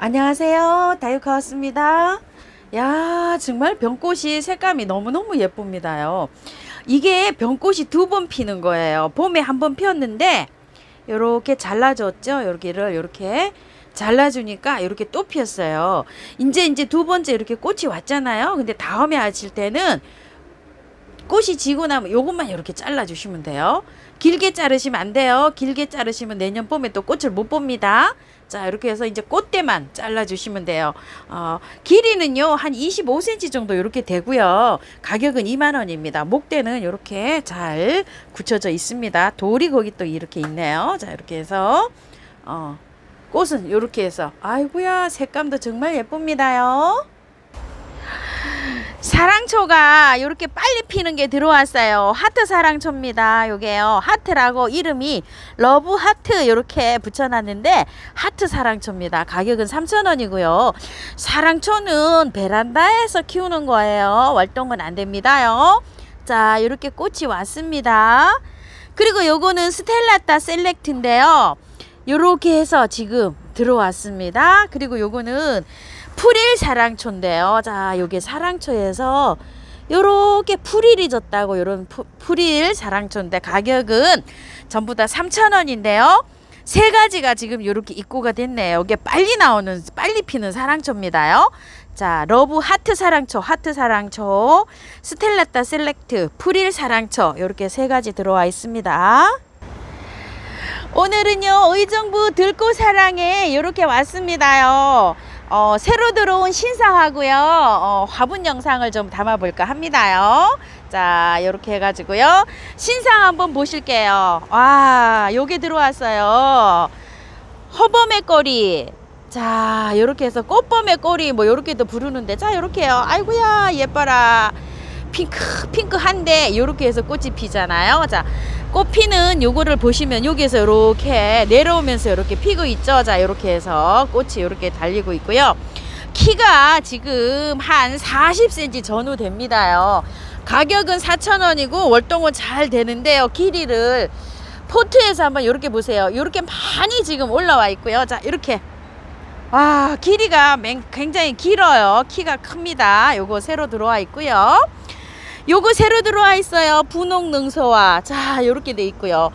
안녕하세요. 다육하우스입니다. 야, 정말 병꽃이 색감이 너무너무 예쁩니다요. 이게 병꽃이 두 번 피는 거예요. 봄에 한 번 피었는데 요렇게 잘라줬죠. 여기를 요렇게 잘라주니까 이렇게 또 피었어요. 이제 두 번째 이렇게 꽃이 왔잖아요. 근데 다음에 하실 때는 꽃이 지고 나면 요것만 이렇게 잘라 주시면 돼요. 길게 자르시면 안 돼요. 길게 자르시면 내년 봄에 또 꽃을 못 봅니다. 자, 이렇게 해서 이제 꽃대만 잘라 주시면 돼요. 길이는요 한 25cm 정도 이렇게 되고요. 가격은 2만원입니다. 목대는 이렇게 잘 굳혀져 있습니다. 돌이 거기 또 이렇게 있네요. 자, 이렇게 해서 꽃은 이렇게 해서, 아이고야, 색감도 정말 예쁩니다요. 사랑초가 이렇게 빨리 피는 게 들어왔어요. 하트 사랑초입니다. 요게요, 하트라고 이름이 러브 하트 이렇게 붙여놨는데 하트 사랑초입니다. 가격은 3,000원이고요 사랑초는 베란다에서 키우는 거예요. 월동은 안 됩니다요. 자, 이렇게 꽃이 왔습니다. 그리고 요거는 스텔라타 셀렉트인데요, 요렇게 해서 지금 들어왔습니다. 그리고 요거는 풀일 사랑초인데요. 자, 요게 사랑초에서 요렇게 풀일이 졌다고, 요런 풀일 사랑초인데 가격은 전부 다 3,000원인데요. 세 가지가 지금 요렇게 입고가 됐네요. 이게 빨리 나오는, 빨리 피는 사랑초입니다요. 자, 러브 하트 사랑초, 하트 사랑초, 스텔라타 셀렉트, 풀일 사랑초, 요렇게 세 가지 들어와 있습니다. 오늘은요, 의정부 들꽃사랑에 이렇게 왔습니다요. 새로 들어온 신상하고요, 화분 영상을 좀 담아볼까 합니다요. 자, 이렇게 해가지고요, 신상 한번 보실게요. 와, 요게 들어왔어요. 허범의 꼬리. 자, 요렇게 해서 꽃범의 꼬리, 뭐 요렇게도 부르는데, 자, 요렇게요. 아이고야, 예뻐라. 핑크한데 요렇게 해서 꽃이 피잖아요. 자, 꽃 피는 요거를 보시면 여기에서 이렇게 내려오면서 이렇게 피고 있죠. 자, 이렇게 해서 꽃이 이렇게 달리고 있고요. 키가 지금 한 40cm 전후 됩니다요. 가격은 4,000원이고 월동은 잘 되는데요. 길이를 포트에서 한번 이렇게 보세요. 이렇게 많이 지금 올라와 있고요. 자, 이렇게, 와, 길이가 굉장히 길어요. 키가 큽니다. 요거 새로 들어와 있고요. 요거 새로 들어와 있어요. 분홍 능소화. 자, 요렇게 돼 있고요.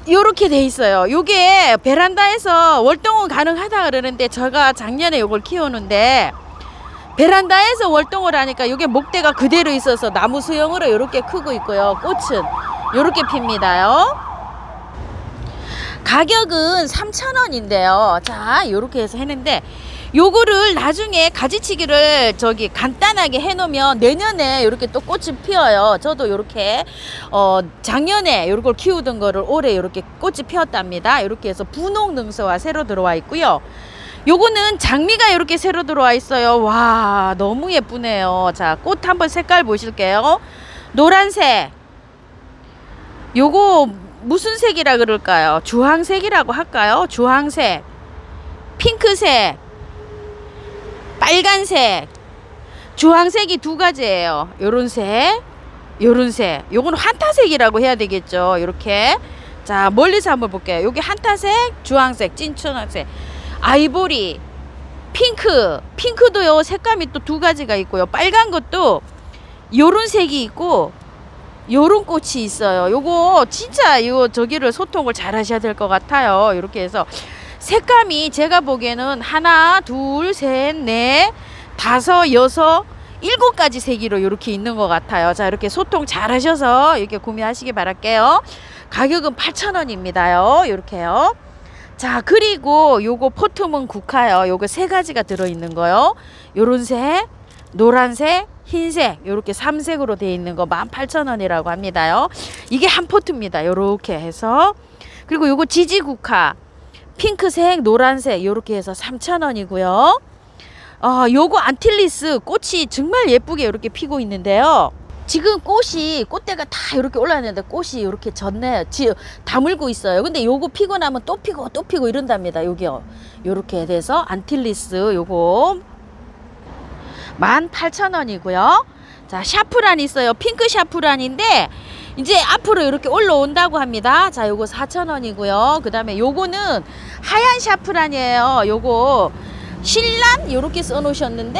요렇게 돼 있어요. 요게 베란다에서 월동은 가능하다 그러는데, 제가 작년에 요걸 키우는데 베란다에서 월동을 하니까 요게 목대가 그대로 있어서 나무 수영으로 요렇게 크고 있고요. 꽃은 요렇게 핍니다요. 가격은 3,000원인데요. 자, 요렇게 해서 했는데, 요거를 나중에 가지치기를 간단하게 해놓으면 내년에 이렇게 또 꽃이 피어요. 저도 요렇게 작년에 요걸 키우던 거를 올해 요렇게 꽃이 피었답니다. 이렇게 해서 분홍 능소화 새로 들어와 있고요. 요거는 장미가 이렇게 새로 들어와 있어요. 와, 너무 예쁘네요. 자, 꽃 한번 색깔 보실게요. 노란색. 요거 무슨 색이라 그럴까요? 주황색이라고 할까요? 주황색, 핑크색, 빨간색, 주황색이 두 가지예요. 요런 색, 요런 색. 요건 환타색이라고 해야 되겠죠. 요렇게. 자, 멀리서 한번 볼게요. 요게 환타색, 주황색, 찐초록색, 아이보리, 핑크. 핑크도요, 색감이 또 두 가지가 있고요. 빨간 것도 요런 색이 있고 요런 꽃이 있어요. 요거 진짜 저기를 소통을 잘 하셔야 될 것 같아요. 이렇게 해서 색감이 제가 보기에는 하나, 둘, 셋, 넷, 다섯, 여섯, 7가지 색으로 이렇게 있는 것 같아요. 자, 이렇게 소통 잘 하셔서 이렇게 구매하시기 바랄게요. 가격은 8,000원입니다요. 이렇게요. 자, 그리고 요거 포트문 국화요. 요거 세 가지가 들어있는 거요. 요런 색, 노란색, 흰색, 요렇게 3색으로 되어 있는 거 18,000원이라고 합니다요. 이게 한 포트입니다. 요렇게 해서. 그리고 요거 지지국화, 핑크색, 노란색, 요렇게 해서 3,000원이고요. 요거 안틸리스 꽃이 정말 예쁘게 이렇게 피고 있는데요. 지금 꽃대가 다 이렇게 올라왔는데 꽃이 이렇게 졌네요. 다물고 있어요. 근데 요거 피고 나면 또 피고 또 피고 이런답니다. 여기요. 요렇게 돼서 안틸리스 요거 18,000원이고요. 자, 샤프란 있어요. 핑크 샤프란인데 이제 앞으로 이렇게 올라온다고 합니다. 자, 요거 4,000원이고요. 그 다음에 요거는 하얀 샤프란이에요. 요거 신란 요렇게 써 놓으셨는데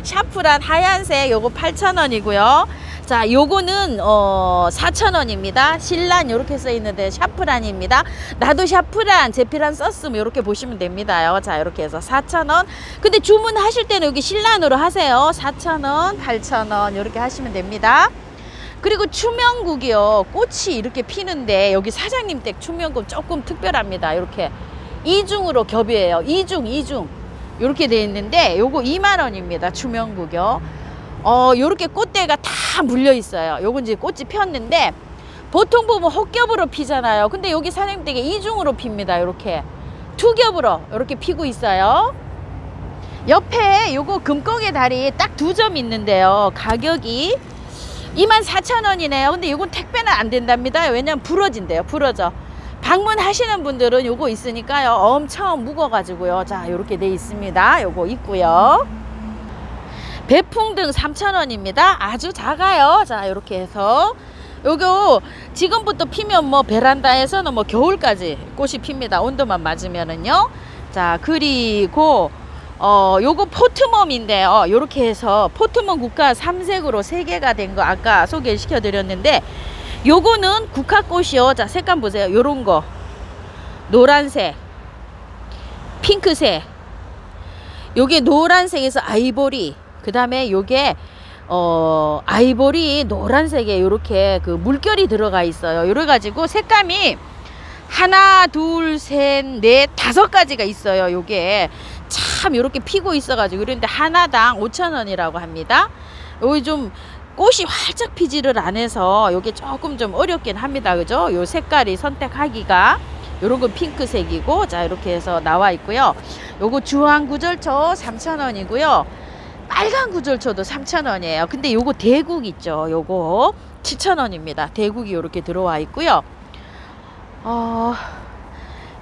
샤프란 하얀색 요거 8,000원이고요. 자, 요거는 4,000원입니다. 신란 요렇게 써 있는데 샤프란입니다. 나도 샤프란 제피란 썼으면 요렇게 보시면 됩니다요. 자, 이렇게 해서 4,000원. 근데 주문하실 때는 여기 신란으로 하세요. 4,000원, 8,000원 요렇게 하시면 됩니다. 그리고 추명국이요, 꽃이 이렇게 피는데 여기 사장님 댁 추명국 조금 특별합니다. 이렇게 이중으로 겹이에요. 이중 이렇게 돼 있는데 요거 2만원입니다. 추명국이요. 요렇게 꽃대가 다 물려 있어요. 요건 이제 꽃이 폈는데 보통 보면 헛겹으로 피잖아요. 근데 여기 사장님 댁에 이중으로 핍니다. 요렇게 두 겹으로 이렇게 피고 있어요. 옆에 요거 금꽁의 다리 딱 2점 있는데요. 가격이 24,000원이네요. 근데 이건 택배는 안 된답니다. 왜냐면 부러진대요. 부러져. 방문하시는 분들은 요거 있으니까요. 엄청 묵어가지고요. 자, 요렇게 돼 있습니다. 요거 있고요. 배풍등 3,000원입니다. 아주 작아요. 자, 요렇게 해서 요거 지금부터 피면 뭐 베란다에서는 뭐 겨울까지 꽃이 핍니다. 온도만 맞으면은요. 자, 그리고 요거 포트멈인데요. 요렇게 해서 포트멈 국화 3색으로 3개가 된 거 아까 소개시켜 드렸는데 요거는 국화꽃이요. 자, 색감 보세요. 요런 거 노란색, 핑크색, 요게 노란색에서 아이보리, 그 다음에 요게 아이보리 노란색에 요렇게 그 물결이 들어가 있어요. 요래 가지고 색감이 하나, 둘, 셋, 넷, 5가지가 있어요. 요게 참 이렇게 피고 있어가지고 그런데 하나당 5,000원이라고 합니다. 여기 좀 꽃이 활짝 피지를 안 해서 요게 조금 좀 어렵긴 합니다. 그죠? 요 색깔이 선택하기가 요런 건 핑크색이고, 자, 이렇게 해서 나와 있고요. 요거 주황 구절초 3,000원이고요. 빨간 구절초도 3,000원이에요. 근데 요거 대국 있죠? 요거 7,000원입니다. 대국이 요렇게 들어와 있고요.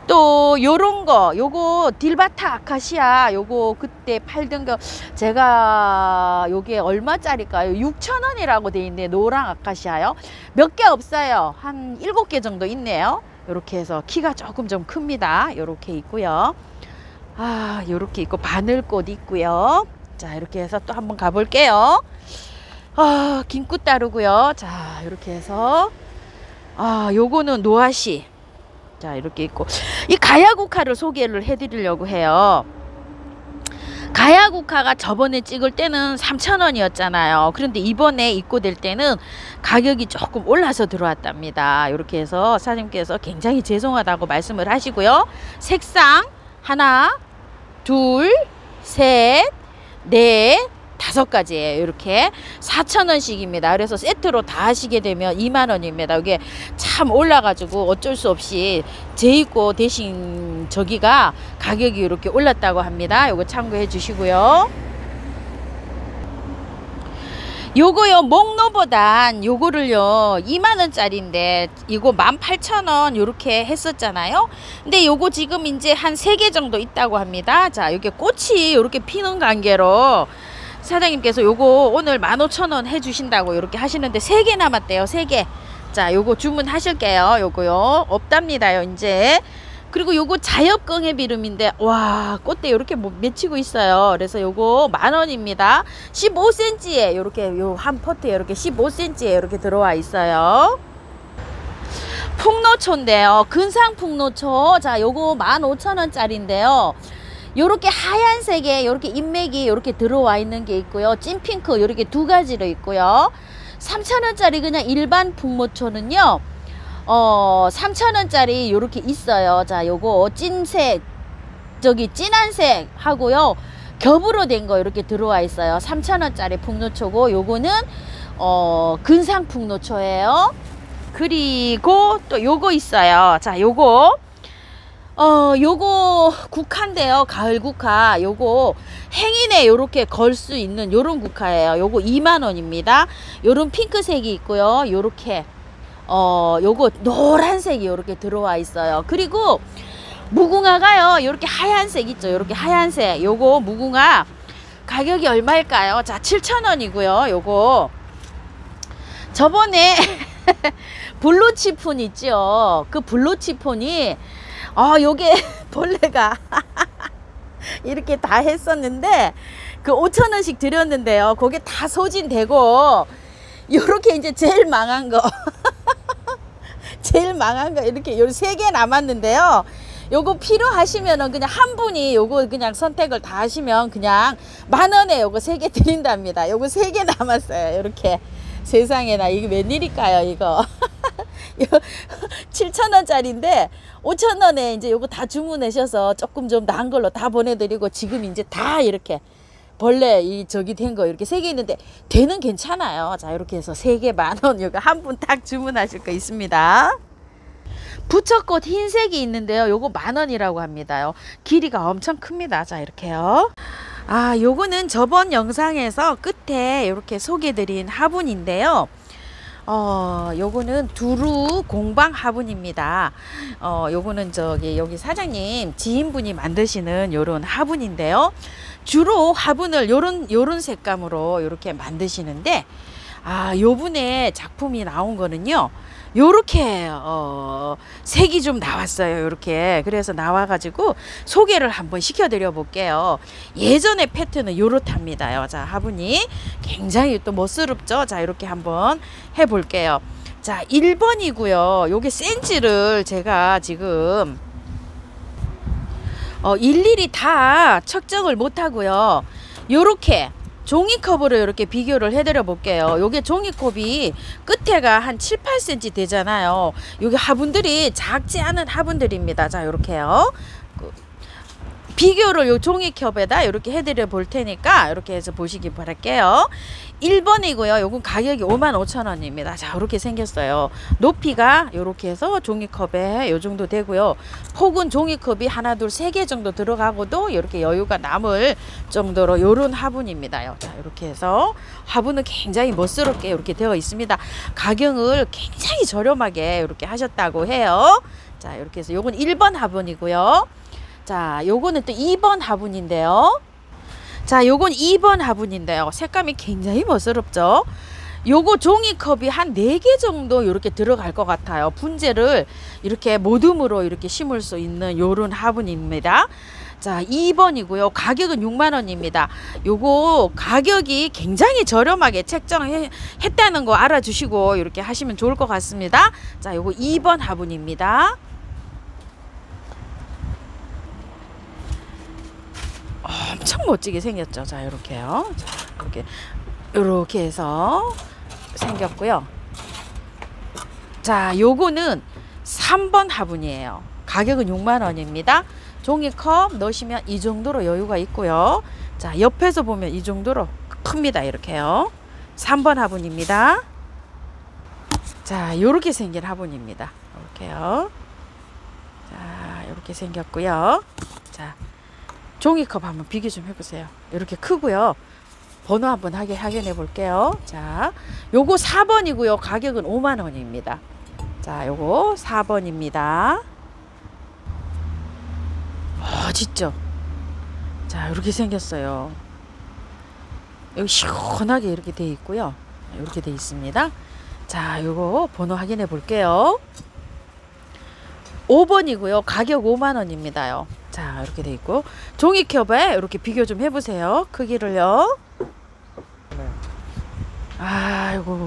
또 요런 거 요거 딜바타 아카시아 요거 그때 팔던 거 제가 요게 얼마짜리일까요? 6,000원이라고 돼 있네. 노랑 아카시아요. 몇 개 없어요. 한 7개 정도 있네요. 요렇게 해서 키가 조금 좀 큽니다. 요렇게 있고요. 요렇게 있고 바늘꽃 있고요. 자, 이렇게 해서 또 한번 가볼게요. 김꽃 따르고요. 자, 이렇게 해서 요거는 노아시. 자, 이렇게 있고 이 가야국화를 소개를 해드리려고 해요. 가야국화가 저번에 찍을 때는 3,000원이었잖아요. 그런데 이번에 입고될 때는 가격이 조금 올라서 들어왔답니다. 이렇게 해서 사장님께서 굉장히 죄송하다고 말씀을 하시고요. 색상 하나, 둘, 셋, 넷, 5가지예요. 이렇게 4,000원씩입니다. 그래서 세트로 다 하시게 되면 2만원입니다. 이게 참 올라가지고 어쩔 수 없이 재입고 대신 저기가 가격이 이렇게 올랐다고 합니다. 요거 참고해 주시고요. 요거요, 목노보단 요거를요 2만원짜리인데 이거 18,000원 요렇게 했었잖아요. 근데 요거 지금 이제 한 3개 정도 있다고 합니다. 자, 요게 꽃이 요렇게 피는 관계로 사장님께서 요거 오늘 15,000원 해주신다고 이렇게 하시는데 3개 남았대요. 3개. 자, 요거 주문하실게요. 요거요 없답니다요 이제. 그리고 요거 자엽광의 비름인데 와, 꽃대 요렇게 맺히고 있어요. 그래서 요거 10,000원입니다. 15cm에 요렇게 요 한 포트에 이렇게 15cm에 이렇게 들어와 있어요. 풍노초인데요. 근상 풍노초. 자, 요거 15,000원짜리인데요. 요렇게 하얀색에 요렇게 인맥이 요렇게 들어와 있는 게 있고요. 찐핑크 요렇게 2가지로 있고요. 3,000원짜리 그냥 일반 풍모초는요 3,000원짜리 요렇게 있어요. 자, 요거 찐색 저기 진한색 하고요 겹으로 된 거 이렇게 들어와 있어요. 3,000원짜리 풍노초고 요거는 근상 풍노초예요. 그리고 또 요거 있어요. 자, 요거 국화인데요. 가을 국화. 요거 행인에 요렇게 걸 수 있는 요런 국화예요. 요거 2만원입니다. 요런 핑크색이 있고요. 요렇게 요거 노란색이 요렇게 들어와 있어요. 그리고 무궁화가요. 요렇게 하얀색 있죠. 요렇게 하얀색. 요거 무궁화 가격이 얼마일까요? 자, 7,000원이고요. 요거 저번에 블루치폰 있죠. 그 블루치폰이 요게 벌레가 이렇게 다 했었는데 그 5,000원씩 드렸는데요. 그게 다 소진되고 요렇게 이제 제일 망한 거 제일 망한 거 이렇게 요 3개 남았는데요. 요거 필요하시면은 그냥 한 분이 요거 그냥 선택을 다 하시면 그냥 10,000원에 요거 3개 드린답니다. 요거 3개 남았어요. 이렇게 세상에나 이게 웬일일까요 이거 7,000원짜리인데 5,000원에 이제 요거 다 주문하셔서 조금 좀 나은 걸로 다 보내드리고 지금 이제 다 이렇게 벌레 이 저기 된 거 이렇게 3개 있는데 대는 괜찮아요. 자 이렇게 해서 3개 10,000원 요거 한 분 딱 주문하실 거 있습니다. 부처꽃 흰색이 있는데요. 요거 10,000원이라고 합니다요. 길이가 엄청 큽니다. 자 이렇게요. 아 요거는 저번 영상에서 끝에 이렇게 소개드린 화분인데요. 요거는 두루 공방 화분입니다. 요거는 여기 사장님 지인분이 만드시는 요런 화분인데요. 주로 화분을 요런 색감으로 이렇게 만드시는데 요분의 작품이 나온 거는요. 요렇게 색이 좀 나왔어요. 요렇게 그래서 나와가지고 소개를 한번 시켜드려 볼게요. 예전의 패턴은 요렇답니다요. 자 화분이 굉장히 또 멋스럽죠. 자 이렇게 한번 해볼게요. 자 1번이고요. 요게 센지를 제가 지금 일일이 다 측정을 못하고요. 요렇게 종이컵으로 이렇게 비교를 해드려 볼게요. 요게 종이컵이 끝에가 한 7, 8cm 되잖아요. 요게 화분들이 작지 않은 화분들입니다. 자 요렇게요. 비교를 요 종이컵에다 이렇게 해드려 볼 테니까 이렇게 해서 보시기 바랄게요. 1번이고요. 요건 가격이 55,000원입니다. 자 이렇게 생겼어요. 높이가 이렇게 해서 종이컵에 요 정도 되고요. 폭은 종이컵이 하나 둘 3개 정도 들어가고도 이렇게 여유가 남을 정도로 요런 화분입니다. 자 이렇게 해서 화분은 굉장히 멋스럽게 이렇게 되어 있습니다. 가격을 굉장히 저렴하게 이렇게 하셨다고 해요. 자 이렇게 해서 요건 1번 화분이고요. 자 요거는 또 2번 화분인데요. 자 요건 2번 화분인데요. 색감이 굉장히 멋스럽죠. 요거 종이컵이 한 4개 정도 이렇게 들어갈 것 같아요. 분재를 이렇게 모둠으로 이렇게 심을 수 있는 요런 화분입니다. 자 2번이고요. 가격은 60,000원입니다. 요거 가격이 굉장히 저렴하게 책정했다는 거 알아주시고 이렇게 하시면 좋을 것 같습니다. 자 요거 2번 화분입니다. 엄청 멋지게 생겼죠. 자 이렇게요. 자 이렇게 해서 생겼고요. 자 요거는 3번 화분이에요. 가격은 60,000원입니다. 종이컵 넣으시면 이 정도로 여유가 있고요. 자 옆에서 보면 이 정도로 큽니다. 이렇게요. 3번 화분입니다. 자 요렇게 생긴 화분입니다. 이렇게요. 자 이렇게 생겼고요. 자 종이컵 한번 비교 좀 해보세요. 이렇게 크고요. 번호 한번 확인해 볼게요. 자, 요거 4번이고요. 가격은 50,000원입니다. 자, 요거 4번입니다. 멋있죠? 자, 이렇게 생겼어요. 여기 시원하게 이렇게 돼 있고요. 이렇게 돼 있습니다. 자, 요거 번호 확인해 볼게요. 5번이고요. 가격 50,000원입니다요. 자 이렇게 돼 있고 종이컵에 이렇게 비교 좀 해보세요. 크기를요.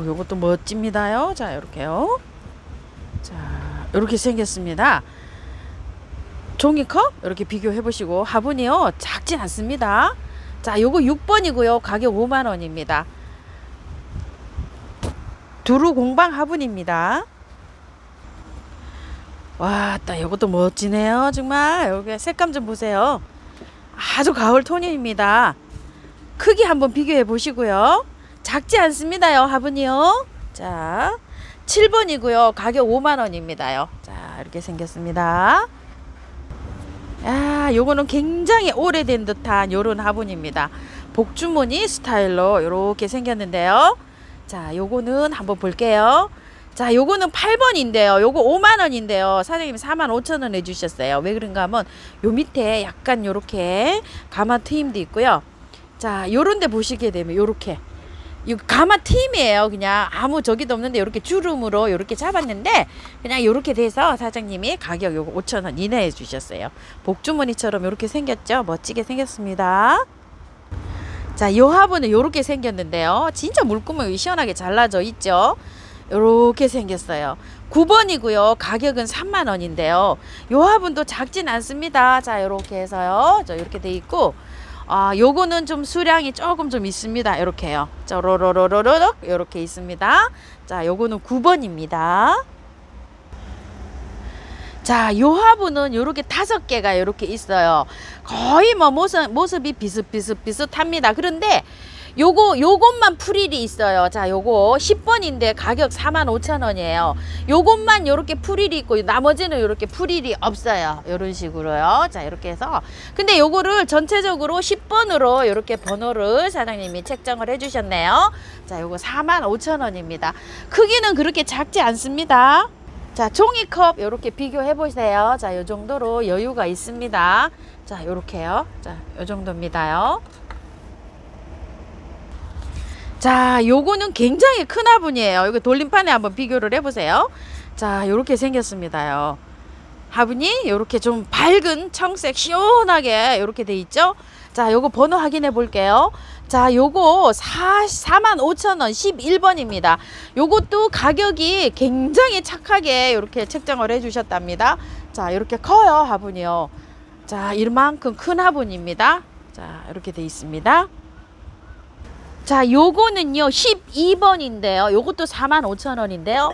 요것도 멋집니다요. 자 이렇게요. 자 이렇게 생겼습니다. 종이컵 이렇게 비교해 보시고 화분이요 작진 않습니다. 자 요거 6번이고요. 가격 50,000원입니다. 두루 공방 화분입니다. 와, 딱 이것도 멋지네요. 정말 여기 색감 좀 보세요. 아주 가을 톤입니다. 크기 한번 비교해 보시고요. 작지 않습니다요. 화분이요. 자, 7번이고요. 가격 50,000원입니다요. 자, 이렇게 생겼습니다. 요거는 굉장히 오래된 듯한 요런 화분입니다. 복주머니 스타일로 이렇게 생겼는데요. 자, 요거는 한번 볼게요. 자 요거는 8번인데요. 요거 50,000원인데요. 사장님이 45,000원 해주셨어요. 왜 그런가 하면 요 밑에 약간 요렇게 가마 트임도 있고요. 자 요런데 보시게 되면 요렇게 이 가마 팀이에요. 그냥 아무 저기도 없는데 이렇게 주름으로 이렇게 잡았는데 그냥 이렇게 돼서 사장님이 가격 요거 5,000원 이내에 주셨어요. 복주머니처럼 이렇게 생겼죠. 멋지게 생겼습니다. 자, 요 화분은 요렇게 생겼는데요. 진짜 물구멍이 시원하게 잘라져 있죠. 요렇게 생겼어요. 9번이고요. 가격은 30,000원인데요. 요 화분도 작진 않습니다. 자, 요렇게 해서요. 저 이렇게 돼 있고, 요거는 좀 수량이 조금 좀 있습니다. 요렇게요. 쪼로로로로록 요렇게 있습니다. 자, 요거는 9번입니다. 자, 요 화분은 요렇게 5개가 요렇게 있어요. 거의 뭐 모습이 비슷합니다. 그런데 요것만 프릴이 있어요. 자, 요거 10번인데 가격 45,000원이에요. 요것만 요렇게 프릴이 있고 나머지는 요렇게 프릴이 없어요. 요런 식으로요. 자, 이렇게 해서 근데 요거를 전체적으로 10번으로 요렇게 번호를 사장님이 책정을 해 주셨네요. 자, 요거 45,000원입니다. 크기는 그렇게 작지 않습니다. 자, 종이컵 요렇게 비교해 보세요. 자, 요 정도로 여유가 있습니다. 자, 요렇게요. 자, 요 정도입니다요. 자, 요거는 굉장히 큰 화분이에요. 이거 돌림판에 한번 비교를 해 보세요. 자, 요렇게 생겼습니다요. 화분이 요렇게 좀 밝은 청색 시원하게 요렇게 돼 있죠. 자, 요거 번호 확인해 볼게요. 자, 요거 45,000원 11번입니다. 요것도 가격이 굉장히 착하게 요렇게 책정을 해 주셨답니다. 자, 이렇게 커요, 화분이요. 자, 이만큼 큰 화분입니다. 자, 이렇게 돼 있습니다. 자, 요거는요 12번인데요. 요것도 45,000원인데요.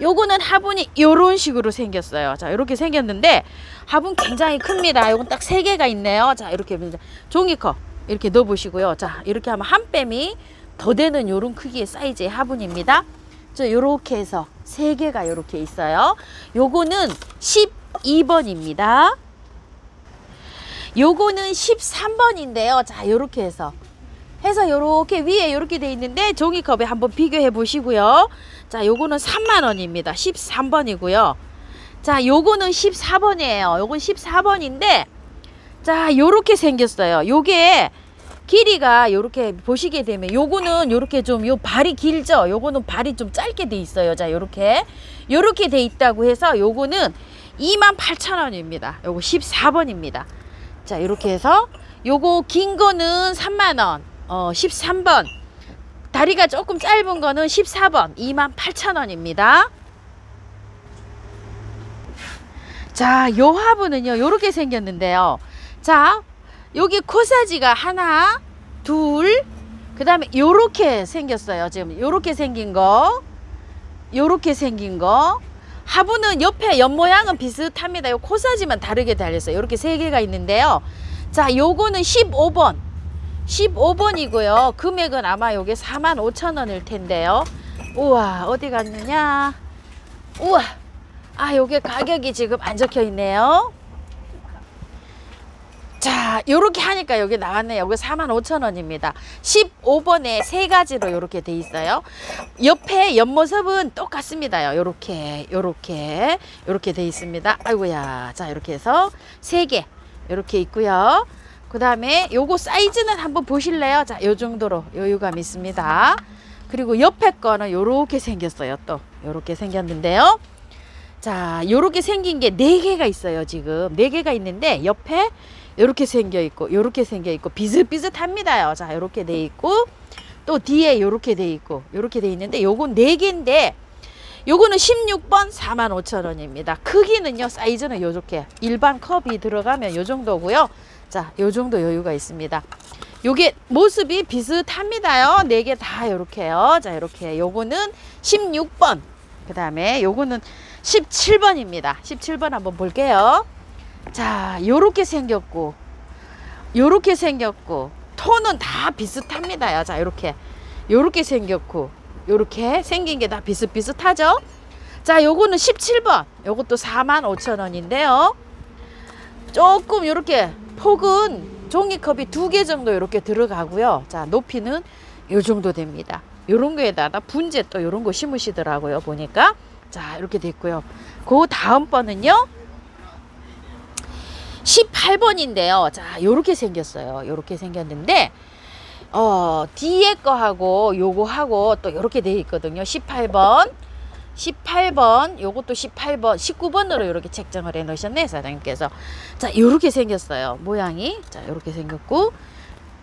요거는 화분이 요런 식으로 생겼어요. 자, 이렇게 생겼는데 화분 굉장히 큽니다. 요건 딱 3개가 있네요. 자, 이렇게 종이컵 이렇게 넣어 보시고요. 자, 이렇게 하면 한 뺨이 더 되는 요런 크기의 사이즈의 화분입니다. 저 요렇게 해서 3개가 요렇게 있어요. 요거는 12번입니다. 요거는 13번인데요. 자, 요렇게 해서 요렇게 위에 요렇게 돼 있는데 종이컵에 한번 비교해 보시고요. 자, 요거는 30,000원입니다. 13번이고요. 자, 요거는 14번이에요. 요건 14번인데 자, 요렇게 생겼어요. 요게 길이가 요렇게 보시게 되면 요거는 요렇게 좀 요 발이 길죠. 요거는 발이 좀 짧게 돼 있어요. 자, 요렇게 돼 있다고 해서 요거는 28,000원입니다. 요거 14번입니다. 자, 요렇게 해서 요거 긴 거는 30,000원. 13번 다리가 조금 짧은 거는 14번 28,000원입니다. 자, 요 화분은요 요렇게 생겼는데요. 자, 여기 코사지가 하나 둘 그 다음에 요렇게 생겼어요. 지금 요렇게 생긴 거 화분은 옆에 옆 모양은 비슷합니다. 요 코사지만 다르게 달렸어요. 요렇게 3개가 있는데요. 자, 요거는 15번이고요. 금액은 아마 요게 45,000원일 텐데요. 우와, 어디 갔느냐? 우와, 요게 가격이 지금 안 적혀 있네요. 자, 요렇게 하니까 여기 나왔네요. 요게 45,000원입니다. 15번에 3가지로 요렇게 돼 있어요. 옆에 옆모습은 똑같습니다. 요렇게 돼 있습니다. 아이고야. 자, 이렇게 해서 3개 요렇게 있고요. 그 다음에 요거 사이즈는 한번 보실래요? 자, 요 정도로 여유감 있습니다. 그리고 옆에 거는 요렇게 생겼어요. 또 요렇게 생겼는데요. 자, 요렇게 생긴 게 4개가 있어요. 지금 4개가 있는데 옆에 요렇게 생겨 있고 요렇게 생겨 있고 비슷비슷합니다요. 자, 요렇게 돼 있고 또 뒤에 요렇게 돼 있고 요렇게 돼 있는데 요건 4개인데 요거는 16번 45,000원입니다. 크기는요, 사이즈는 요렇게 일반 컵이 들어가면 요 정도고요. 자, 요 정도 여유가 있습니다. 요게 모습이 비슷합니다요. 4개 다 요렇게요. 자, 요렇게 요거는 16번 그 다음에 요거는 17번입니다. 17번 한번 볼게요. 자, 요렇게 생겼고 톤은 다 비슷합니다요. 자, 요렇게 생겼고 요렇게 생긴 게 다 비슷비슷하죠. 자, 요거는 17번 요것도 45,000원인데요 조금 요렇게 폭은 종이컵이 2개 정도 이렇게 들어가고요. 자, 높이는 요 정도 됩니다. 요런 거에다가 분재 또 요런 거 심으시더라고요. 보니까. 자, 이렇게 됐고요. 그 다음 번은요 18번인데요. 자, 요렇게 생겼어요. 요렇게 생겼는데 뒤에 거하고 요거하고 또 이렇게 돼 있거든요. 18번. 18번, 요것도 18번, 19번으로 이렇게 책정을 해 놓으셨네, 사장님께서. 자, 요렇게 생겼어요. 모양이. 자, 요렇게 생겼고,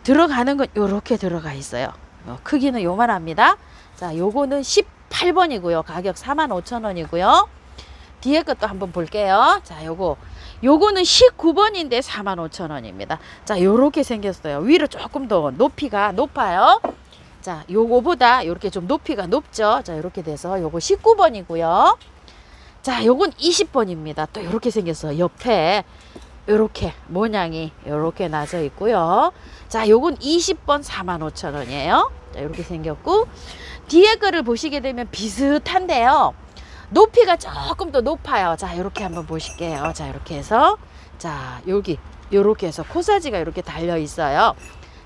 들어가는 건 요렇게 들어가 있어요. 크기는 요만합니다. 자, 요거는 18번이고요. 가격 45,000원이고요. 뒤에 것도 한번 볼게요. 자, 요거는 19번인데 45,000원입니다. 자, 요렇게 생겼어요. 위로 조금 더 높이가 높아요. 자, 요거보다 이렇게 좀 높이가 높죠. 자, 이렇게 돼서 요거 19번이고요. 자, 요건 20번입니다. 또 이렇게 생겼어요. 옆에 요렇게 모양이 요렇게 나져 있고요. 자, 요건 20번 45,000원이에요. 자, 이렇게 생겼고, 뒤에 거를 보시게 되면 비슷한데요. 높이가 조금 더 높아요. 자, 이렇게 한번 보실게요. 자, 이렇게 해서, 자, 여기 요렇게 해서 코사지가 이렇게 달려 있어요.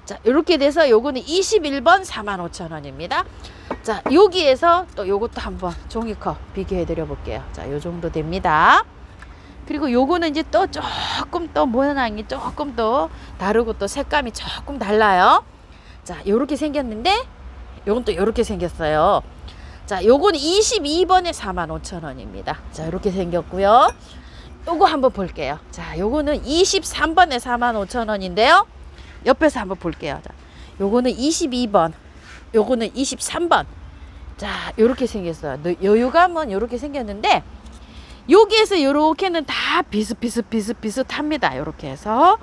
자, 이렇게 돼서 요거는 21번 45,000원입니다. 자, 여기에서 또 요것도 한번 종이컵 비교해 드려 볼게요. 자, 요 정도 됩니다. 그리고 요거는 이제 또 조금 또 모양이 조금 더 다르고 또 색감이 조금 달라요. 자, 요렇게 생겼는데 요건 또 요렇게 생겼어요. 자, 요거는 22번에 45,000원입니다. 자, 이렇게 생겼고요. 요거 한번 볼게요. 자, 요거는 23번에 45,000원인데요. 옆에서 한번 볼게요. 자, 요거는 22번, 요거는 23번. 자, 요렇게 생겼어요. 여유감은 요렇게 생겼는데, 여기에서 요렇게는 다 비슷합니다. 요렇게 해서.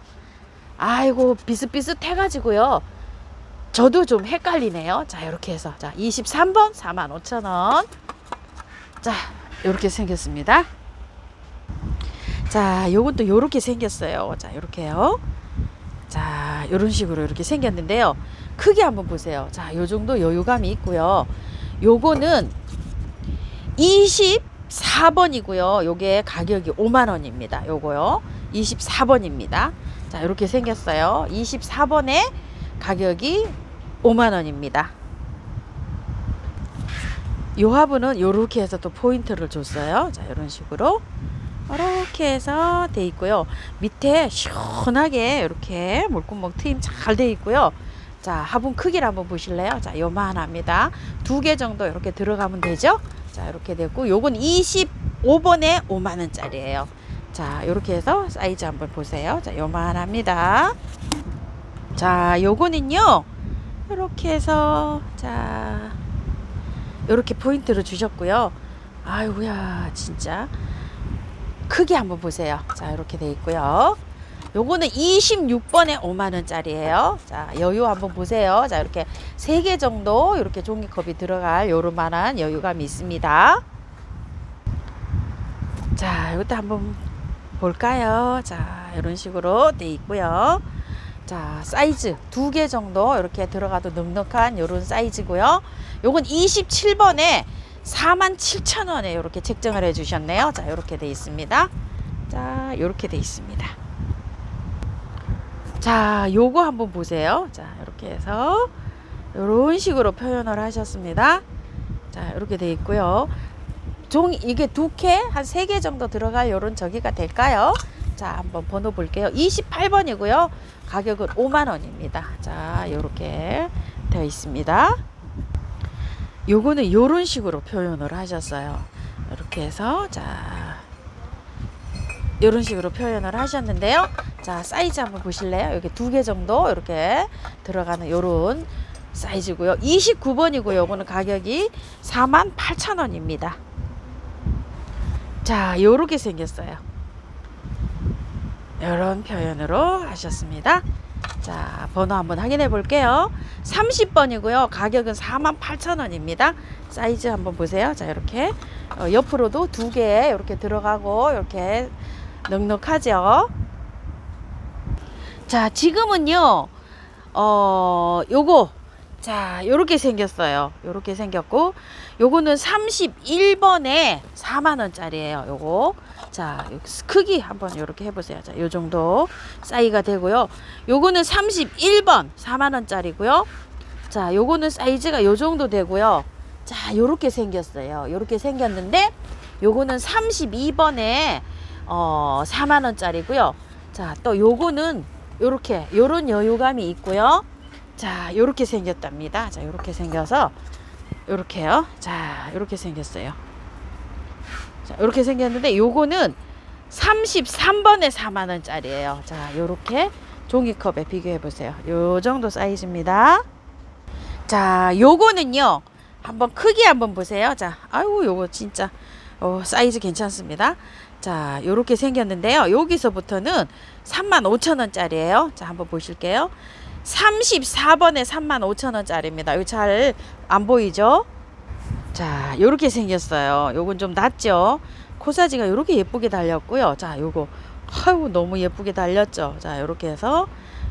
아이고, 비슷해가지고요. 저도 좀 헷갈리네요. 자, 요렇게 해서. 자, 23번 45,000원. 자, 요렇게 생겼습니다. 자, 요건 또 요렇게 생겼어요. 자, 요렇게요. 자, 요런 식으로 이렇게 생겼는데요. 크기 한번 보세요. 자, 요 정도 여유감이 있고요. 요거는 24번이고요. 요게 가격이 50,000원입니다. 요거요. 24번입니다. 자, 이렇게 생겼어요. 24번에 가격이 50,000원입니다. 요 화분은 요렇게 해서 또 포인트를 줬어요. 자, 이런 식으로. 이렇게 해서 돼 있고요. 밑에 시원하게 이렇게 물구멍 트임 잘 돼 있고요. 자, 화분 크기를 한번 보실래요? 자, 요만합니다. 2개 정도 이렇게 들어가면 되죠? 자, 이렇게 되고, 요건 25번에 50,000원짜리예요. 자, 이렇게 해서 사이즈 한번 보세요. 자, 요만합니다. 자, 요거는요, 이렇게 해서, 자, 이렇게 포인트를 주셨고요. 아이고야, 진짜. 크기 한번 보세요. 자, 이렇게 돼 있고요. 요거는 26번에 50,000원짜리예요. 자, 여유 한번 보세요. 자, 이렇게 3개 정도 이렇게 종이컵이 들어갈 요런만한 여유감이 있습니다. 자, 이것도 한번 볼까요? 자, 이런 식으로 돼 있고요. 자, 사이즈 2개 정도 이렇게 들어가도 넉넉한 요런 사이즈고요. 요건 27번에 47,000원에 이렇게 책정을 해 주셨네요. 자, 이렇게 돼 있습니다. 자, 이렇게 돼 있습니다. 자, 요거 한번 보세요. 자, 이렇게 해서 이런 식으로 표현을 하셨습니다. 자, 이렇게 돼 있고요. 종이 이게 2개, 한 3개 정도 들어갈 요런 저기가 될까요? 자, 한번 번호 볼게요. 28번이고요. 가격은 50,000원입니다. 자, 요렇게 되어 있습니다. 요거는 요런 식으로 표현을 하셨어요. 이렇게 해서, 자, 요런 식으로 표현을 하셨는데요. 자, 사이즈 한번 보실래요? 여기 2개 정도 이렇게 들어가는 요런 사이즈고요. 29번이고요. 요거는 가격이 48,000원입니다. 자, 요렇게 생겼어요. 요런 표현으로 하셨습니다. 자, 번호 한번 확인해 볼게요. 30번이고요. 가격은 48,000원입니다. 사이즈 한번 보세요. 자, 이렇게 옆으로도 2개 이렇게 들어가고 이렇게 넉넉하죠. 자, 지금은요. 요거 자, 요렇게 생겼어요. 요렇게 생겼고, 요거는 31번에 40,000원짜리예요. 요거. 자, 크기 한번 요렇게 해보세요. 자, 요 정도 사이즈가 되고요. 요거는 31번 40,000원짜리고요. 자, 요거는 사이즈가 요 정도 되고요. 자, 요렇게 생겼어요. 요렇게 생겼는데, 요거는 32번에 40,000원짜리고요. 자, 또 요거는 요렇게 요런 여유감이 있고요. 자, 요렇게 생겼답니다. 자, 요렇게 생겨서 요렇게요. 자, 요렇게 생겼어요. 자, 요렇게 생겼는데 요거는 33번에 4만원짜리예요. 자, 요렇게 종이컵에 비교해 보세요. 요 정도 사이즈입니다. 자, 요거는요. 한번 크기 한번 보세요. 자, 아이고 요거 진짜 사이즈 괜찮습니다. 자, 요렇게 생겼는데요. 여기서부터는 35,000원짜리예요. 자, 한번 보실게요. 34번에 35,000원짜리입니다. 이거 잘 안 보이죠? 자, 요렇게 생겼어요. 요건 좀 낮죠? 코사지가 요렇게 예쁘게 달렸고요. 자, 요거 아유 너무 예쁘게 달렸죠? 자, 요렇게 해서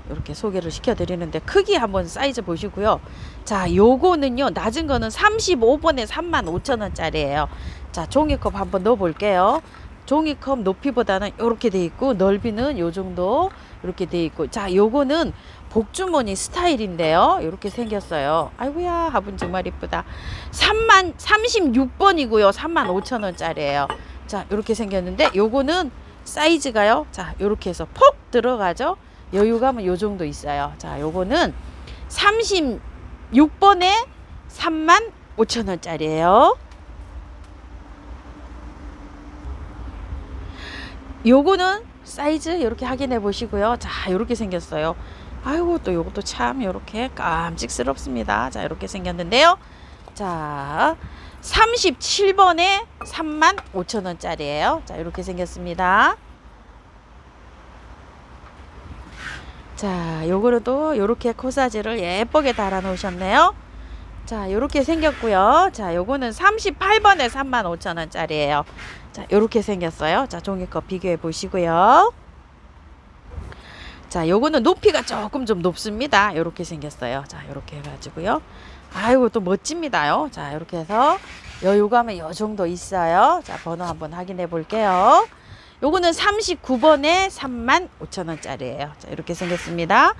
이렇게 소개를 시켜드리는데 크기 한번 사이즈 보시고요. 자, 요거는요 낮은 거는 35번에 35,000원짜리예요. 자, 종이컵 한번 넣어 볼게요. 종이컵 높이보다는 이렇게 돼 있고 넓이는 요 정도 이렇게 돼 있고, 자, 요거는 복주머니 스타일인데요. 이렇게 생겼어요. 아이고야, 화분 정말 이쁘다. 36번이고요. 35,000원짜리예요. 자, 이렇게 생겼는데 요거는 사이즈가요. 자, 요렇게 해서 폭 들어가죠. 여유감은 요 정도 있어요. 자, 요거는 36번에 35,000원짜리예요. 요거는 사이즈 이렇게 확인해 보시고요. 자, 이렇게 생겼어요. 아이고, 또 요것도 참 이렇게 깜찍스럽습니다. 자, 이렇게 생겼는데요. 자, 37번에 35,000원짜리예요. 자, 이렇게 생겼습니다. 자, 요거는 또 요렇게 코사지를 예쁘게 달아 놓으셨네요. 자, 요렇게 생겼고요. 자, 요거는 38번에 35,000원짜리예요. 자, 요렇게 생겼어요. 자, 종이컵 비교해 보시고요. 자, 요거는 높이가 조금 좀 높습니다. 요렇게 생겼어요. 자, 요렇게 해가지고요. 아이고, 또 멋집니다요. 자, 요렇게 해서 여유감은 요 정도 있어요. 자, 번호 한번 확인해 볼게요. 요거는 39번에 35,000원짜리예요. 자, 이렇게 생겼습니다.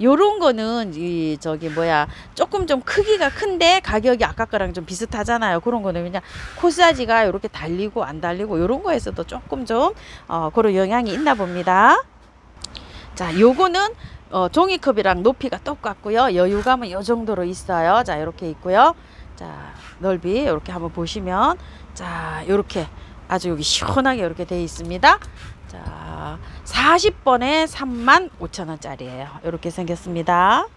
요런 거는 조금 좀 크기가 큰데 가격이 아까 거랑 좀 비슷하잖아요. 그런 거는 그냥 코사지가 이렇게 달리고 안 달리고 요런 거에서도 조금 좀 그런 영향이 있나 봅니다. 자, 요거는 종이컵이랑 높이가 똑같고요. 여유감은 요 정도로 있어요. 자, 이렇게 있고요. 자, 넓이 이렇게 한번 보시면, 자, 요렇게 아주 여기 시원하게 이렇게 되어 있습니다. 자, 40번에 35,000원짜리예요. 이렇게 생겼습니다.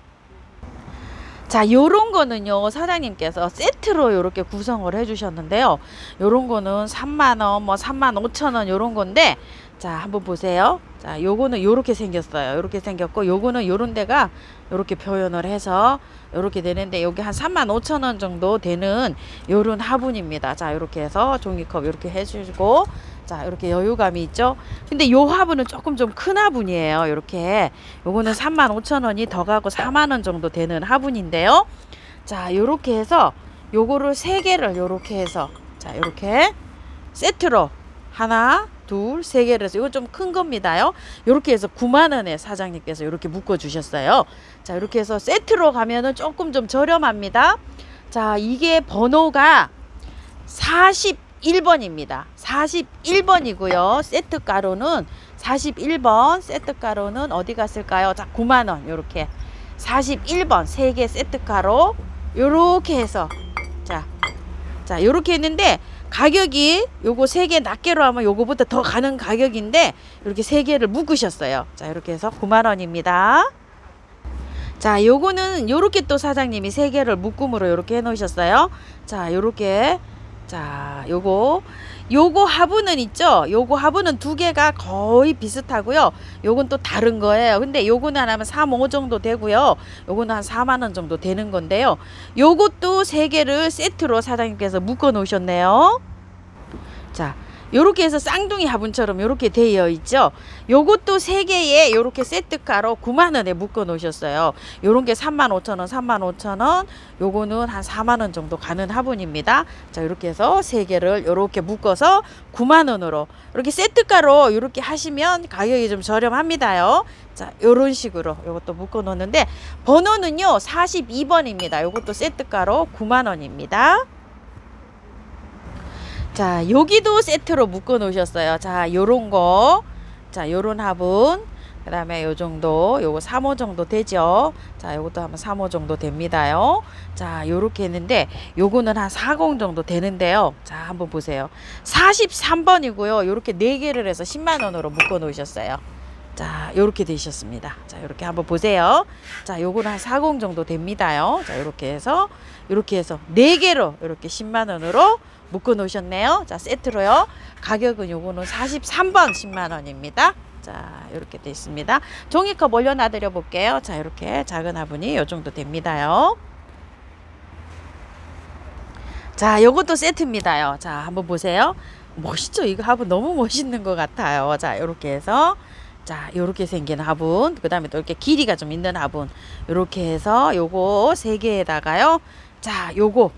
자, 요런 거는요 사장님께서 세트로 이렇게 구성을 해 주셨는데요. 요런 거는 3만원, 뭐 35,000원 요런 건데, 자, 한번 보세요. 자, 요거는 요렇게 생겼어요. 요렇게 생겼고, 요거는 요런 데가 요렇게 표현을 해서 요렇게 되는데, 여기 한 35,000원 정도 되는 요런 화분입니다. 자, 요렇게 해서 종이컵 요렇게 해주고, 자, 이렇게 여유감이 있죠. 근데 요 화분은 조금 좀 큰 화분이에요. 요렇게 요거는 35,000원이 더 가고 4만원 정도 되는 화분인데요. 자, 요렇게 해서 요거를 3개를 요렇게 해서, 자, 요렇게 세트로 하나, 둘, 3개를 해서, 이거 좀 큰 겁니다요. 요렇게 해서 9만원에 사장님께서 요렇게 묶어 주셨어요. 자, 이렇게 해서 세트로 가면은 조금 좀 저렴합니다. 자, 이게 번호가 41번입니다. 41번이고요. 세트 가로는 41번, 세트 가로는 어디 갔을까요? 자, 9만원. 요렇게 41번 3개 세트 가로 요렇게 해서, 자, 요렇게 했는데, 가격이 요거 3개 낱개로 하면 요거보다 더 가는 가격인데, 이렇게 3개를 묶으셨어요. 자, 이렇게 해서 9만원입니다. 자, 요거는 요렇게 또 사장님이 3개를 묶음으로 요렇게 해 놓으셨어요. 자, 요렇게. 자, 요거 화분은 있죠. 요거 화분은 2개가 거의 비슷하고요. 요건 또 다른 거예요. 근데 요거는 하나면 3,5 정도 되고요. 요거는 한 4만원 정도 되는 건데요. 요것도 3개를 세트로 사장님께서 묶어 놓으셨네요. 자, 요렇게 해서 쌍둥이 화분처럼 요렇게 되어 있죠. 요것도 3개에 요렇게 세트가로 9만원에 묶어 놓으셨어요. 요런 게 35,000원, 35,000원, 요거는 한 4만원 정도 가는 화분입니다. 자, 이렇게 해서 3개를 요렇게 묶어서 9만원으로 이렇게 세트가로 요렇게 하시면 가격이 좀 저렴합니다요. 자, 요런 식으로 요것도 묶어 놓는데, 번호는요 42번입니다. 요것도 세트가로 9만원입니다. 자, 여기도 세트로 묶어 놓으셨어요. 자, 요런 거. 자, 요런 화분. 그 다음에 요 정도, 요거 3호 정도 되죠. 자, 요것도 한번 3호 정도 됩니다요. 자, 요렇게 했는데, 요거는 한 40 정도 되는데요. 자, 한번 보세요. 43번이고요. 요렇게 4개를 해서 10만원으로 묶어 놓으셨어요. 자, 요렇게 되셨습니다. 자, 요렇게 한번 보세요. 자, 요거는 한 40 정도 됩니다요. 자, 요렇게 해서 4개로 요렇게 10만원으로 묶어 놓으셨네요. 자, 세트로요. 가격은 요거는 43번 10만원입니다. 자, 이렇게 돼 있습니다. 종이컵 올려놔 드려 볼게요. 자, 이렇게 작은 화분이 요 정도 됩니다요. 자, 요것도 세트입니다요. 자, 한번 보세요. 멋있죠? 이거 화분 너무 멋있는 것 같아요. 자, 이렇게 해서, 자, 요렇게 생긴 화분, 그 다음에 또 이렇게 길이가 좀 있는 화분, 요렇게 해서 요거 3개에다가요. 자, 요거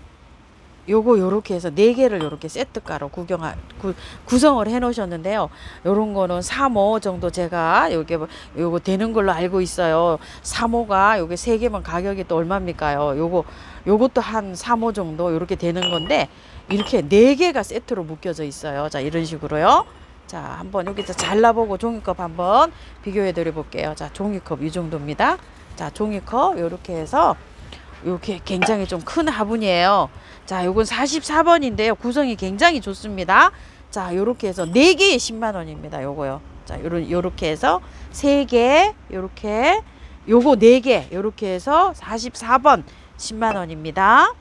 요렇게 해서 4개를 요렇게 세트가로 구성을 해 놓으셨는데요. 요런 거는 3호 정도 제가 요거 되는 걸로 알고 있어요. 3호가 요게 3개면 가격이 또 얼마입니까요? 요것도 한 3호 정도 요렇게 되는 건데, 이렇게 4개가 세트로 묶여져 있어요. 자, 이런 식으로요. 자, 한번 여기서 잘라보고 종이컵 한번 비교해 드려 볼게요. 자, 종이컵 이 정도입니다. 자, 종이컵 요렇게 해서 요게 굉장히 좀 큰 화분이에요. 자, 요건 44번인데요. 구성이 굉장히 좋습니다. 자, 요렇게 해서 4개에 10만원입니다. 요거요. 자, 요렇게 해서 3개, 요렇게, 요거 4개, 요렇게 해서 44번 10만원입니다.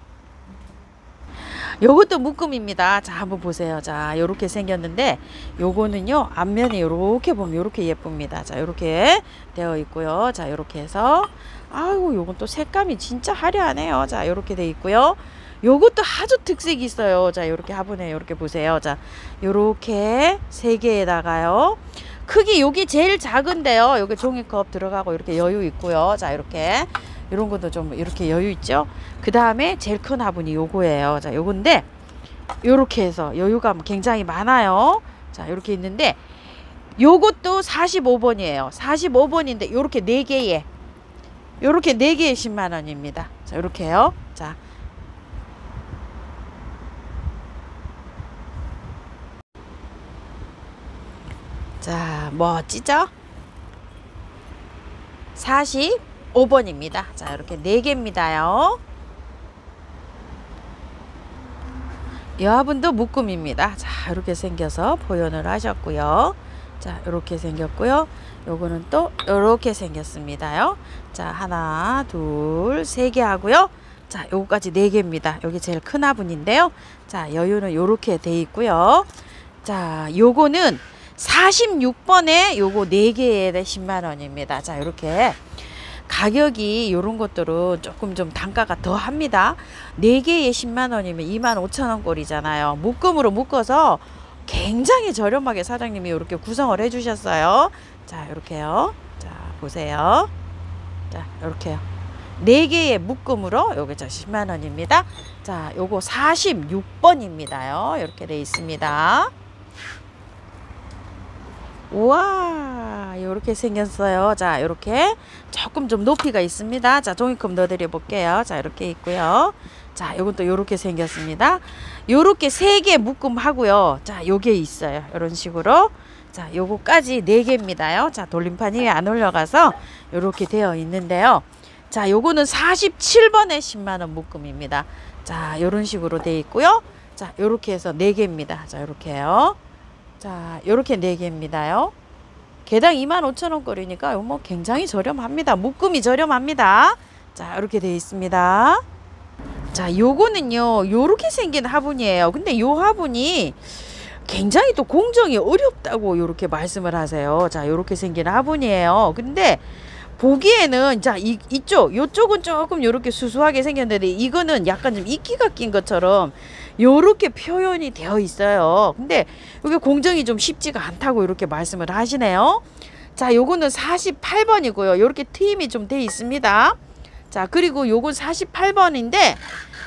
요것도 묶음입니다. 자, 한번 보세요. 자, 요렇게 생겼는데, 요거는요, 앞면에 요렇게 보면 요렇게 예쁩니다. 자, 요렇게 되어 있고요. 자, 요렇게 해서, 아이고, 요건 또 색감이 진짜 화려하네요. 자, 요렇게 돼 있고요. 요것도 아주 특색이 있어요. 자, 요렇게 화분에 요렇게 보세요. 자, 요렇게 3개에다가요. 크기 요게 제일 작은데요. 요게 종이컵 들어가고 이렇게 여유 있고요. 자, 이렇게. 이런 것도 좀 이렇게 여유 있죠. 그 다음에 제일 큰 화분이 요거예요. 자, 요건데 요렇게 해서 여유가 굉장히 많아요. 자, 요렇게 있는데 요것도 45번이에요 45번인데 요렇게 4개에 10만원입니다 자, 요렇게요. 자, 자, 멋지죠? 45번입니다. 자, 이렇게 4개입니다요. 이 화분도 묶음입니다. 자, 이렇게 생겨서 포연을 하셨고요. 자, 이렇게 생겼고요. 요거는 또 이렇게 생겼습니다요. 자, 하나, 둘, 3개 하고요. 자, 요거까지 4개입니다. 여기 제일 큰 화분인데요. 자, 여유는 요렇게 돼 있고요. 자, 요거는 46번에 요거 4개에 10만원입니다. 자, 요렇게 가격이 요런 것들은 조금 좀 단가가 더 합니다. 4개에 10만원이면 25,000원 꼴이잖아요. 묶음으로 묶어서 굉장히 저렴하게 사장님이 이렇게 구성을 해 주셨어요. 자, 이렇게요. 자, 보세요. 자, 이렇게요. 4개의 묶음으로 요게 10만원입니다. 자, 요거 46번입니다요. 이렇게 돼 있습니다. 우와, 이렇게 생겼어요. 자, 이렇게 조금 좀 높이가 있습니다. 자, 종이컵 넣어드려 볼게요. 자, 이렇게 있고요. 자, 요건 또 요렇게 생겼습니다. 요렇게 3개 묶음 하고요. 자, 요게 있어요. 이런 식으로. 자, 요거까지 4개입니다요. 자, 돌림판이 안 올라가서 요렇게 되어 있는데요. 자, 요거는 47번에 10만원 묶음입니다. 자, 요런 식으로 되어 있고요. 자, 요렇게 해서 4개입니다. 자, 요렇게요. 자, 요렇게 4개입니다요. 개당 25,000원 거리니까 뭐 굉장히 저렴합니다. 묶음이 저렴합니다. 자, 이렇게 되어 있습니다. 자, 요거는요, 요렇게 생긴 화분이에요. 근데 요 화분이 굉장히 또 공정이 어렵다고 요렇게 말씀을 하세요. 자, 요렇게 생긴 화분이에요. 근데 보기에는 자, 요쪽은 조금 요렇게 수수하게 생겼는데 이거는 약간 좀 이끼가 낀 것처럼 요렇게 표현이 되어 있어요. 근데 이게 공정이 좀 쉽지가 않다고 이렇게 말씀을 하시네요. 자, 요거는 48번이고요. 요렇게 트임이 좀 돼 있습니다. 자, 그리고 요건 48번인데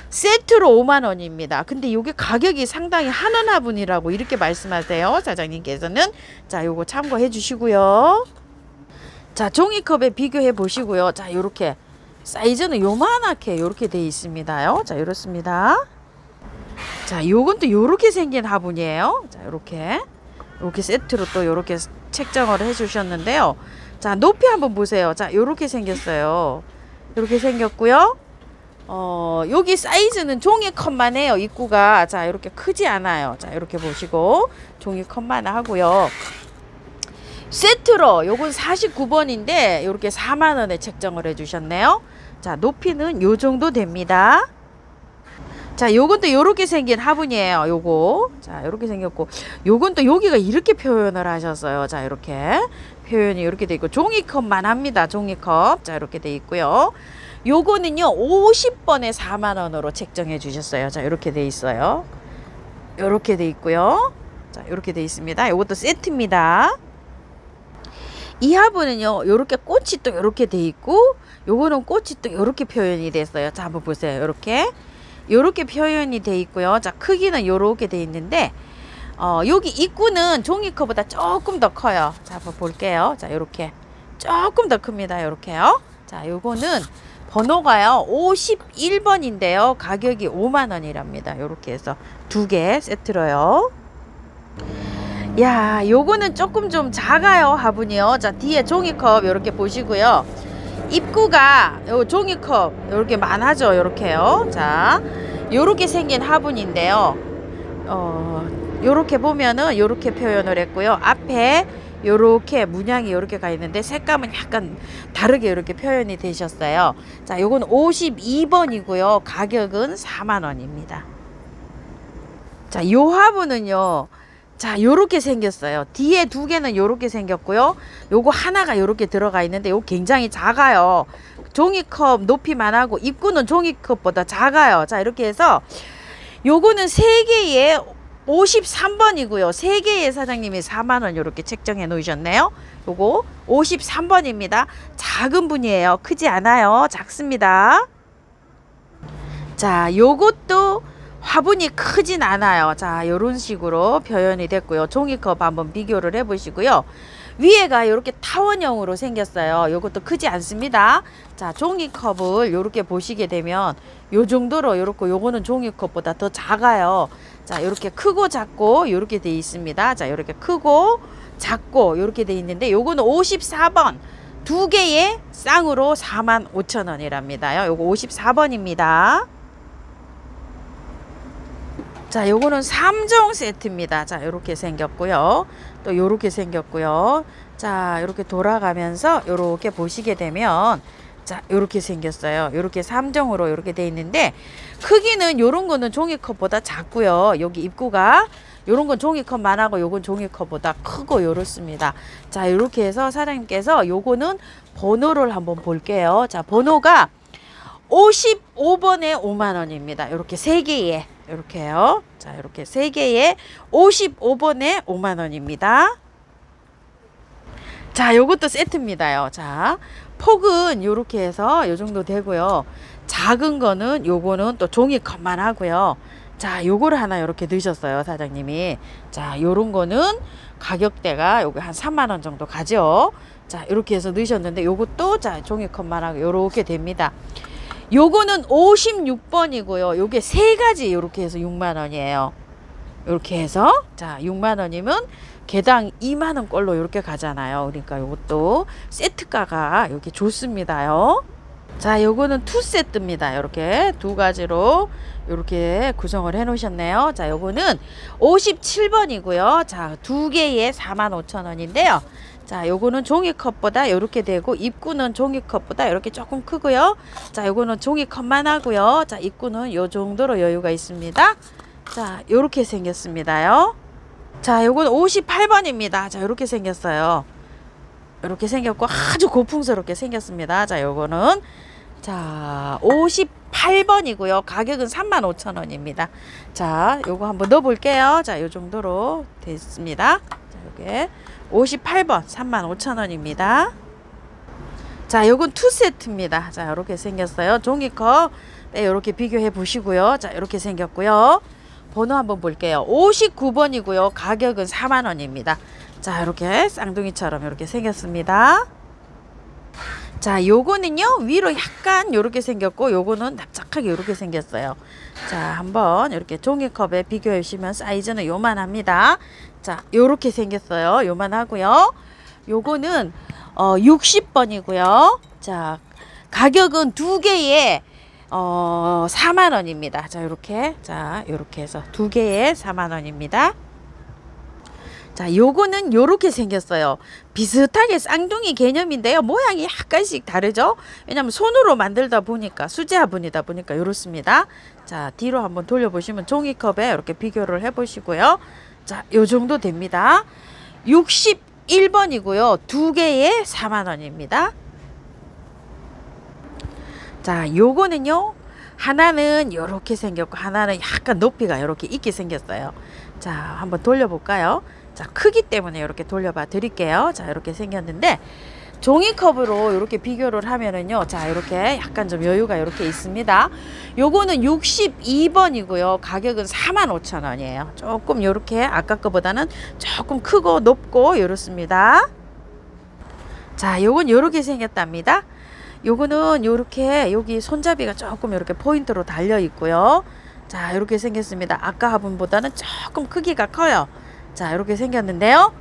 세트로 5만원입니다. 근데 요게 가격이 상당히 한원 화분이라고 이렇게 말씀하세요. 사장님께서는. 자, 요거 참고해 주시고요. 자, 종이컵에 비교해 보시고요. 자, 요렇게 사이즈는 요만하게 요렇게 돼 있습니다요. 자, 요렇습니다. 자, 요건 또 요렇게 생긴 화분이에요. 자, 요렇게 세트로 또 요렇게 책정을 해 주셨는데요. 자, 높이 한번 보세요. 자, 요렇게 생겼어요. 이렇게 생겼고요. 여기 사이즈는 종이컵만 해요. 입구가. 자, 이렇게 크지 않아요. 자, 이렇게 보시고 종이컵만 하고요. 세트로 요건 49번인데 요렇게 4만원에 책정을 해 주셨네요. 자, 높이는 요 정도 됩니다. 자, 요건 또 요렇게 생긴 화분이에요. 요거. 자, 요렇게 생겼고, 요건 또 여기가 이렇게 표현을 하셨어요. 자, 이렇게 표현이 이렇게 돼 있고, 종이컵만 합니다. 종이컵. 자, 이렇게 돼 있고요. 요거는요 50번에 4만원으로 책정해 주셨어요. 자, 이렇게 돼 있어요. 이렇게 돼 있고요. 자, 이렇게 돼 있습니다. 요것도 세트입니다. 이 화분은요 요렇게 꽃이 또 요렇게 돼 있고, 요거는 꽃이 또 요렇게 표현이 됐어요. 자, 한번 보세요. 요렇게 표현이 돼 있고요. 자, 크기는 요렇게 돼 있는데 여기 입구는 종이컵보다 조금 더 커요. 자, 한번 볼게요. 자, 요렇게 조금 더 큽니다. 요렇게요. 자, 요거는 번호가요 51번인데요 가격이 5만원이랍니다. 요렇게 해서 2개 세트로요. 야, 요거는 조금 좀 작아요. 화분이요. 자, 뒤에 종이컵 요렇게 보시고요. 입구가 요 종이컵 요렇게 많아져. 요렇게요. 자, 요렇게 생긴 화분인데요. 요렇게 보면은 요렇게 표현을 했고요. 앞에 요렇게 문양이 요렇게 가 있는데 색감은 약간 다르게 요렇게 표현이 되셨어요. 자, 요건 52번이고요. 가격은 4만원입니다. 자, 요 화분은요. 자, 요렇게 생겼어요. 뒤에 2개는 요렇게 생겼고요. 요거 하나가 요렇게 들어가 있는데 요거 굉장히 작아요. 종이컵 높이만 하고 입구는 종이컵보다 작아요. 자, 이렇게 해서 요거는 3개에 53번이고요. 3개의 사장님이 4만원 요렇게 책정해 놓으셨네요. 요거 53번입니다. 작은 분이에요. 크지 않아요. 작습니다. 자, 요것도 화분이 크진 않아요. 자, 요런 식으로 표현이 됐고요. 종이컵 한번 비교를 해 보시고요. 위에가 이렇게 타원형으로 생겼어요. 요것도 크지 않습니다. 자, 종이컵을 요렇게 보시게 되면 요 정도로 요렇고, 요거는 종이컵보다 더 작아요. 자, 요렇게 크고 작고 요렇게 돼 있습니다. 자, 요렇게 크고 작고 요렇게 돼 있는데 요거는 54번 2개의 쌍으로 45,000원이랍니다. 요거 54번입니다. 자, 요거는 3종 세트입니다. 자, 요렇게 생겼고요. 또 요렇게 생겼고요. 자, 요렇게 돌아가면서 요렇게 보시게 되면 자, 요렇게 생겼어요. 요렇게 3종으로 요렇게 돼 있는데 크기는 요런 거는 종이컵보다 작고요. 여기 입구가 요런 건 종이컵만 하고 요건 종이컵보다 크고 요렇습니다. 자, 요렇게 해서 사장님께서 요거는 번호를 한번 볼게요. 자, 번호가 55번에 5만원입니다. 요렇게 3개에 이렇게요. 자, 이렇게 3개에 55번에 5만원입니다. 자, 요것도 세트입니다요. 자, 폭은 요렇게 해서 요 정도 되고요. 작은 거는 요거는 또 종이컵만 하고요. 자, 요거를 하나 요렇게 넣으셨어요, 사장님이. 자, 요런 거는 가격대가 요게 한 3만원 정도 가죠. 자, 요렇게 해서 넣으셨는데 요것도 자, 종이컵만 하고 요렇게 됩니다. 요거는 56번이고요. 요게 3가지 요렇게 해서 6만원이에요. 요렇게 해서 자, 6만원이면 개당 2만원 꼴로 요렇게 가잖아요. 그러니까 요것도 세트가가 이렇게 좋습니다요. 자, 요거는 2세트입니다. 요렇게 2가지로 요렇게 구성을 해 놓으셨네요. 자, 요거는 57번이고요. 자, 2개에 45,000원인데요. 자, 요거는 종이컵보다 요렇게 되고, 입구는 종이컵보다 요렇게 조금 크고요. 자, 요거는 종이컵만 하고요. 자, 입구는 요 정도로 여유가 있습니다. 자, 요렇게 생겼습니다요. 자, 요거는 58번입니다. 자, 요렇게 생겼어요. 요렇게 생겼고 아주 고풍스럽게 생겼습니다. 자, 요거는 자, 58번이고요. 가격은 35,000원입니다. 자, 요거 한번 넣어 볼게요. 자, 요 정도로 됐습니다. 자, 요게 58번 35,000원입니다. 자, 요건 2세트입니다. 자, 요렇게 생겼어요. 종이컵 네, 요렇게 비교해 보시고요. 자, 요렇게 생겼고요. 번호 한번 볼게요. 59번이고요. 가격은 4만원입니다. 자, 이렇게 쌍둥이처럼 이렇게 생겼습니다. 자, 요거는요 위로 약간 요렇게 생겼고, 요거는 납작하게 요렇게 생겼어요. 자, 한번 이렇게 종이컵에 비교해 주시면 사이즈는 요만합니다. 자, 요렇게 생겼어요. 요만하고요. 요거는 60번이고요. 자, 가격은 두 개에 4만 원입니다. 자, 요렇게. 자, 요렇게 해서 두 개에 4만 원입니다. 자, 요거는 요렇게 생겼어요. 비슷하게 쌍둥이 개념인데요. 모양이 약간씩 다르죠? 왜냐면 손으로 만들다 보니까, 수제화분이다 보니까 요렇습니다. 자, 뒤로 한번 돌려보시면 종이컵에 이렇게 비교를 해보시고요. 자, 요 정도 됩니다. 61번이고요. 두 개에 4만 원입니다. 자, 요거는요. 하나는 요렇게 생겼고 하나는 약간 높이가 요렇게 있게 생겼어요. 자, 한번 돌려볼까요? 자, 크기 때문에 이렇게 돌려봐 드릴게요. 자, 이렇게 생겼는데 종이컵으로 이렇게 비교를 하면은요. 자, 이렇게 약간 좀 여유가 이렇게 있습니다. 요거는 62번이고요. 가격은 45,000원이에요. 조금 요렇게 아까 거보다는 조금 크고 높고 이렇습니다. 자, 요건 요렇게 생겼답니다. 요거는 요렇게 여기 손잡이가 조금 이렇게 포인트로 달려 있고요. 자, 이렇게 생겼습니다. 아까 화분보다는 조금 크기가 커요. 자, 이렇게 생겼는데요.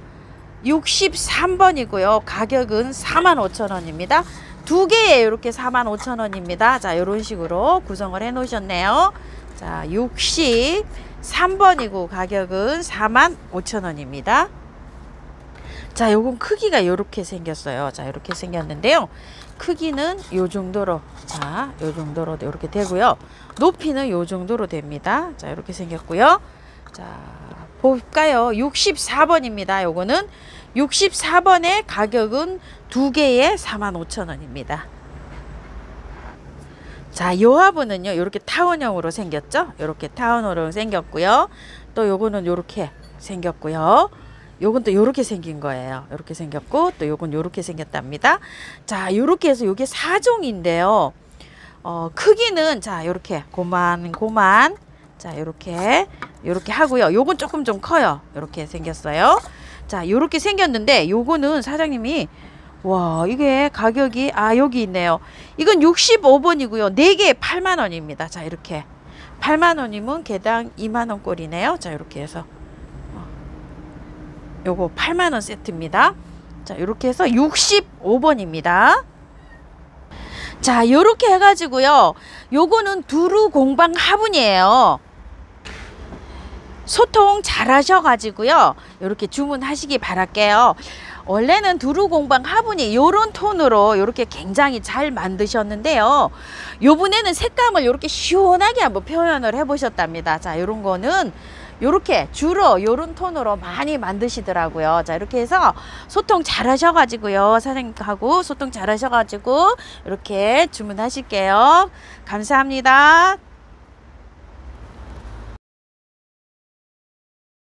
63번이고요. 가격은 45,000원입니다. 두 개에 이렇게 45,000원입니다. 자, 이런 식으로 구성을 해 놓으셨네요. 자, 63번이고 가격은 45,000원입니다. 자, 요건 크기가 이렇게 생겼어요. 자, 이렇게 생겼는데요. 크기는 요 정도로, 자, 요 정도로 이렇게 되고요. 높이는 요 정도로 됩니다. 자, 이렇게 생겼고요. 자, 볼까요? 64번입니다. 요거는 64번의 가격은 두 개에 45,000원입니다. 자, 요 화분은요, 요렇게 타원형으로 생겼죠? 요렇게 타원으로 생겼고요. 또 요거는 요렇게 생겼고요. 요건 또 요렇게 생긴 거예요. 요렇게 생겼고 또 요건 요렇게 생겼답니다. 자, 요렇게 해서 요게 4종인데요. 크기는 자, 요렇게 고만 자, 요렇게 하고요. 요건 조금 좀 커요. 요렇게 생겼어요. 자, 요렇게 생겼는데 요거는 사장님이 와, 이게 가격이 여기 있네요. 이건 65번이고요. 4개에 8만 원입니다. 자, 이렇게 8만 원이면 개당 2만 원 꼴이네요. 자, 이렇게 해서 요거 8만 원 세트입니다. 자, 이렇게 해서 65번입니다. 자, 요렇게 해가지고요. 요거는 두루 공방 화분이에요. 소통 잘 하셔가지고요. 이렇게 주문하시기 바랄게요. 원래는 두루 공방 화분이 요런 톤으로 이렇게 굉장히 잘 만드셨는데요. 요번에는 색감을 이렇게 시원하게 한번 표현을 해 보셨답니다. 자, 요런 거는 요렇게 주로 요런 톤으로 많이 만드시더라고요. 자, 이렇게 해서 소통 잘 하셔가지고요. 사장님하고 소통 잘 하셔가지고 이렇게 주문하실게요. 감사합니다.